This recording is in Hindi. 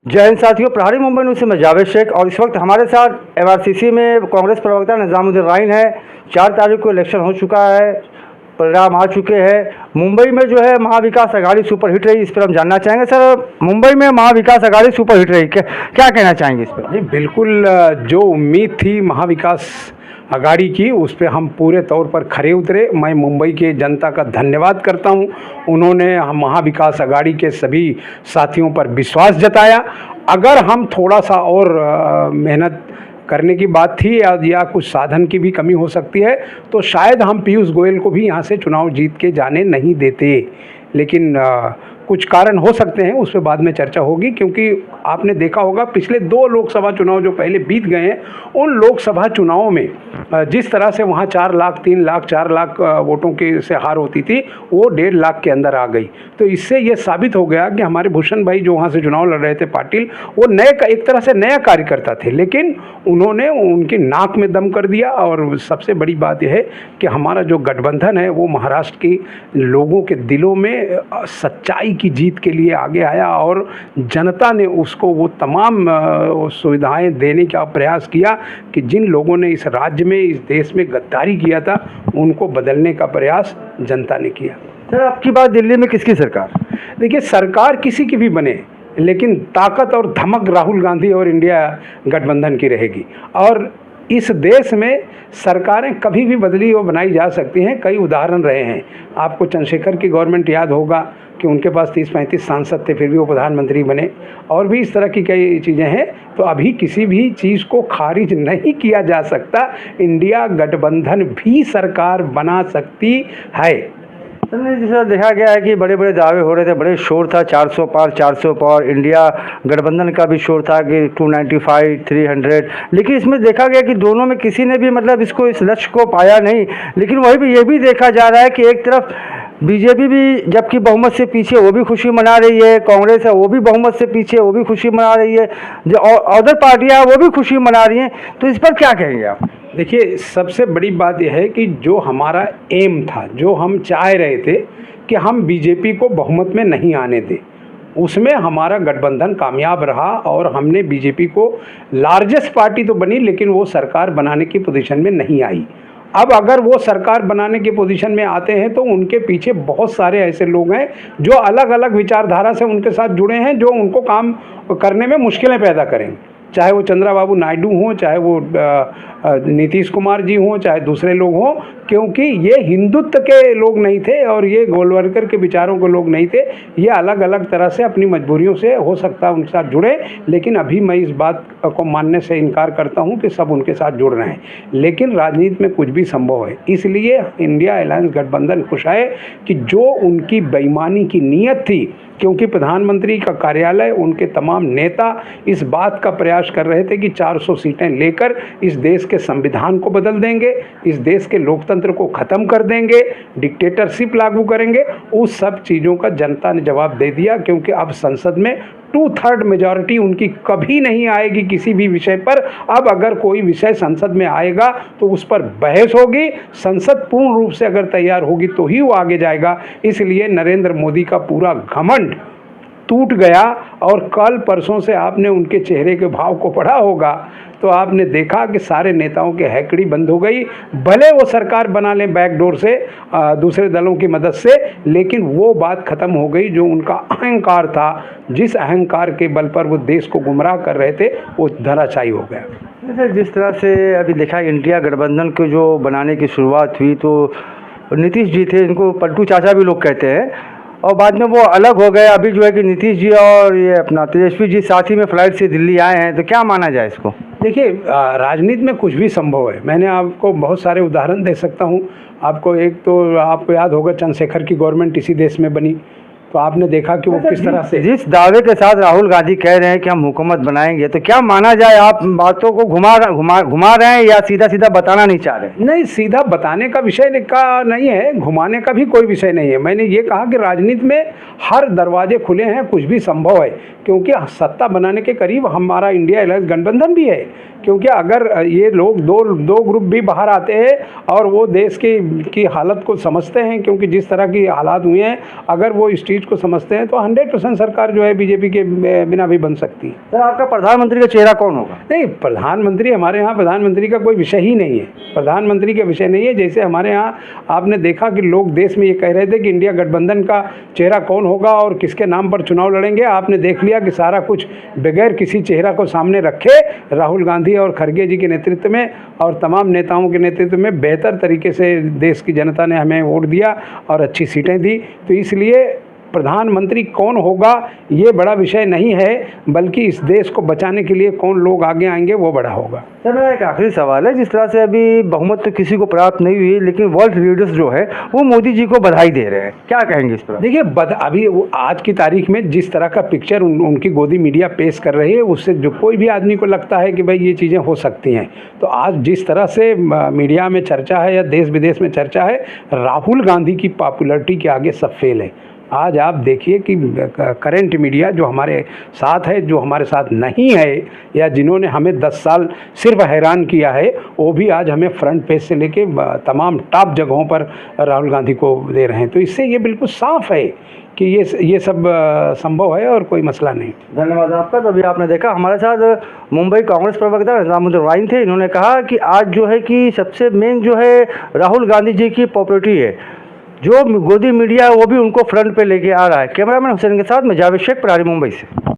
जय हिंद साथियों, प्रहारी मुंबई न्यूज़ से मैं जावेद शेख और इस वक्त हमारे साथ एमआरसीसी में कांग्रेस प्रवक्ता निजामुद्दीन राइन है। 4 तारीख को इलेक्शन हो चुका है, परिणाम आ चुके हैं। मुंबई में जो है महाविकास आघाड़ी सुपरहिट रही, इस पर हम जानना चाहेंगे। सर, मुंबई में महाविकास आघाड़ी सुपरहिट रही, क्या कहना चाहेंगे इस पर? नहीं, बिल्कुल जो उम्मीद थी महाविकास आघाड़ी की, उस पे हम पूरे तौर पर खरे उतरे। मैं मुंबई के जनता का धन्यवाद करता हूं। उन्होंने हम महाविकास आघाड़ी के सभी साथियों पर विश्वास जताया। अगर हम थोड़ा सा और मेहनत करने की बात थी या कुछ साधन की भी कमी हो सकती है, तो शायद हम पीयूष गोयल को भी यहाँ से चुनाव जीत के जाने नहीं देते। लेकिन कुछ कारण हो सकते हैं, उस पर बाद में चर्चा होगी। क्योंकि आपने देखा होगा पिछले 2 लोकसभा चुनाव जो पहले बीत गए हैं, उन लोकसभा चुनावों में जिस तरह से वहाँ 4 लाख 3 लाख 4 लाख वोटों के से हार होती थी, वो 1.5 लाख के अंदर आ गई। तो इससे ये साबित हो गया कि हमारे भूषण भाई जो वहाँ से चुनाव लड़ रहे थे, पाटिल, वो एक तरह से नया कार्यकर्ता थे, लेकिन उन्होंने उनकी नाक में दम कर दिया। और सबसे बड़ी बात यह है कि हमारा जो गठबंधन है वो महाराष्ट्र के लोगों के दिलों में सच्चाई की जीत के लिए आगे आया और जनता ने उसको वो तमाम सुविधाएं देने का प्रयास किया कि जिन लोगों ने इस राज्य में, इस देश में गद्दारी किया था, उनको बदलने का प्रयास जनता ने किया। सर, आपकी बात दिल्ली में किसकी सरकार? देखिए, सरकार किसी की भी बने, लेकिन ताकत और धमक राहुल गांधी और इंडिया गठबंधन की रहेगी। और इस देश में सरकारें कभी भी बदली और बनाई जा सकती हैं। कई उदाहरण रहे हैं। आपको चंद्रशेखर की गवर्नमेंट याद होगा कि उनके पास 30-35 सांसद थे, फिर भी वो प्रधानमंत्री बने। और भी इस तरह की कई चीज़ें हैं। तो अभी किसी भी चीज़ को खारिज नहीं किया जा सकता। इंडिया गठबंधन भी सरकार बना सकती है। जैसा देखा गया है कि बड़े बड़े दावे हो रहे थे, बड़े शोर था 400 पार 400 पार, इंडिया गठबंधन का भी शोर था कि 295 300, लेकिन इसमें देखा गया कि दोनों में किसी ने भी इसको इस लक्ष्य को पाया नहीं। लेकिन वही भी ये भी देखा जा रहा है कि एक तरफ बीजेपी भी जबकि बहुमत से पीछे, वो भी खुशी मना रही है, कांग्रेस है वो भी बहुमत से पीछे, वो भी खुशी मना रही है, जो अदर पार्टियां वो भी खुशी मना रही हैं। तो इस पर क्या कहेंगे आप? देखिए, सबसे बड़ी बात यह है कि जो हमारा एम था, जो हम चाह रहे थे कि हम बीजेपी को बहुमत में नहीं आने दें, उसमें हमारा गठबंधन कामयाब रहा और हमने बीजेपी को, लार्जेस्ट पार्टी तो बनी लेकिन वो सरकार बनाने की पोजीशन में नहीं आई। अब अगर वो सरकार बनाने की पोजीशन में आते हैं तो उनके पीछे बहुत सारे ऐसे लोग हैं जो अलग अलग विचारधारा से उनके साथ जुड़े हैं, जो उनको काम करने में मुश्किलें पैदा करेंगे। चाहे वो चंद्रबाबू नायडू हों, चाहे वो नीतीश कुमार जी हों, चाहे दूसरे लोग हों, क्योंकि ये हिंदुत्व के लोग नहीं थे और ये गोलवलकर के विचारों के लोग नहीं थे। ये अलग अलग तरह से अपनी मजबूरियों से हो सकता है उनके साथ जुड़े, लेकिन अभी मैं इस बात को मानने से इनकार करता हूं कि सब उनके साथ जुड़ रहे हैं। लेकिन राजनीति में कुछ भी संभव है, इसलिए इंडिया अलायंस गठबंधन खुश है कि जो उनकी बेईमानी की नीयत थी, क्योंकि प्रधानमंत्री का कार्यालय, उनके तमाम नेता इस बात का प्रयास कर रहे थे कि 400 सीटें लेकर इस देश के संविधान को बदल देंगे, इस देश के लोकतंत्र को ख़त्म कर देंगे, डिक्टेटरशिप लागू करेंगे। उस सब चीज़ों का जनता ने जवाब दे दिया, क्योंकि अब संसद में 2/3 मेजॉरिटी उनकी कभी नहीं आएगी किसी भी विषय पर। अब अगर कोई विषय संसद में आएगा तो उस पर बहस होगी। संसद पूर्ण रूप से अगर तैयार होगी तो ही वो आगे जाएगा। इसलिए नरेंद्र मोदी का पूरा घमंड टूट गया। और कल परसों से आपने उनके चेहरे के भाव को पढ़ा होगा तो आपने देखा कि सारे नेताओं की हैकड़ी बंद हो गई। भले वो सरकार बना लें बैकडोर से, दूसरे दलों की मदद से, लेकिन वो बात ख़त्म हो गई। जो उनका अहंकार था, जिस अहंकार के बल पर वो देश को गुमराह कर रहे थे, वो धराशायी हो गया। जिस तरह से अभी देखा इंडिया गठबंधन को जो बनाने की शुरुआत हुई, तो नीतीश जी थे, इनको पलटू चाचा भी लोग कहते हैं, और बाद में वो अलग हो गए। अभी जो है कि नीतीश जी और ये अपना तेजस्वी जी साथ ही में फ्लाइट से दिल्ली आए हैं, तो क्या माना जाए इसको? देखिए, राजनीति में कुछ भी संभव है। मैंने आपको बहुत सारे उदाहरण दे सकता हूँ। आपको एक तो आपको याद होगा चंद्रशेखर की गवर्नमेंट इसी देश में बनी, तो आपने देखा कि वो किस तरह से, जिस दावे के साथ राहुल गांधी कह रहे हैं कि हम हुकूमत बनाएंगे, तो क्या माना जाए? आप बातों को घुमा रहे हैं या सीधा सीधा बताना नहीं चाह रहे? नहीं, सीधा बताने का विषय का नहीं है, घुमाने का भी कोई विषय नहीं है। मैंने ये कहा कि राजनीति में हर दरवाजे खुले हैं, कुछ भी संभव है, क्योंकि सत्ता बनाने के करीब हमारा इंडिया अलायंस गठबंधन भी है। क्योंकि अगर ये लोग दो ग्रुप भी बाहर आते हैं और वो देश की हालत को समझते हैं, क्योंकि जिस तरह की हालात हुए हैं, अगर वो इस चीज़ चीज़ को समझते हैं तो 100% सरकार जो है बीजेपी के बिना भी बन सकती है। सर आपका प्रधानमंत्री का चेहरा कौन होगा? नहीं, प्रधानमंत्री हमारे यहाँ प्रधानमंत्री का कोई विषय ही नहीं है, प्रधानमंत्री का विषय नहीं है। जैसे हमारे यहाँ आपने देखा कि लोग देश में ये कह रहे थे कि इंडिया गठबंधन का चेहरा कौन होगा और किसके नाम पर चुनाव लड़ेंगे, आपने देख लिया कि सारा कुछ बगैर किसी चेहरा को सामने रखे राहुल गांधी और खड़गे जी के नेतृत्व में और तमाम नेताओं के नेतृत्व में बेहतर तरीके से देश की जनता ने हमें वोट दिया और अच्छी सीटें दी। तो इसलिए प्रधानमंत्री कौन होगा ये बड़ा विषय नहीं है, बल्कि इस देश को बचाने के लिए कौन लोग आगे आएंगे वो बड़ा होगा। सर मेरा एक आखिरी सवाल है, जिस तरह से अभी बहुमत तो किसी को प्राप्त नहीं हुई, लेकिन वर्ल्ड लीडर्स जो है वो मोदी जी को बधाई दे रहे हैं, क्या कहेंगे इस पर? देखिए अभी आज की तारीख में जिस तरह का पिक्चर उनकी गोदी मीडिया पेश कर रही है, उससे जो कोई भी आदमी को लगता है कि भाई ये चीज़ें हो सकती हैं। तो आज जिस तरह से मीडिया में चर्चा है या देश विदेश में चर्चा है, राहुल गांधी की पॉपुलैरिटी के आगे सब फेल है। आज आप देखिए कि करंट मीडिया जो हमारे साथ है, जो हमारे साथ नहीं है, या जिन्होंने हमें 10 साल सिर्फ हैरान किया है, वो भी आज हमें फ्रंट पेज से लेके तमाम टॉप जगहों पर राहुल गांधी को दे रहे हैं। तो इससे ये बिल्कुल साफ है कि ये सब संभव है और कोई मसला नहीं। धन्यवाद आपका। तो अभी आपने देखा हमारे साथ मुंबई कांग्रेस प्रवक्ता निजामुद्दीन वाइन थे। इन्होंने कहा कि आज जो है कि सबसे मेन जो है राहुल गांधी जी की पॉपुलैरिटी है, जो गोदी मीडिया है वो भी उनको फ्रंट पे लेके आ रहा है। कैमरामैन हुसैन के साथ मैं जावेद शेख, प्रहारी, मुंबई से।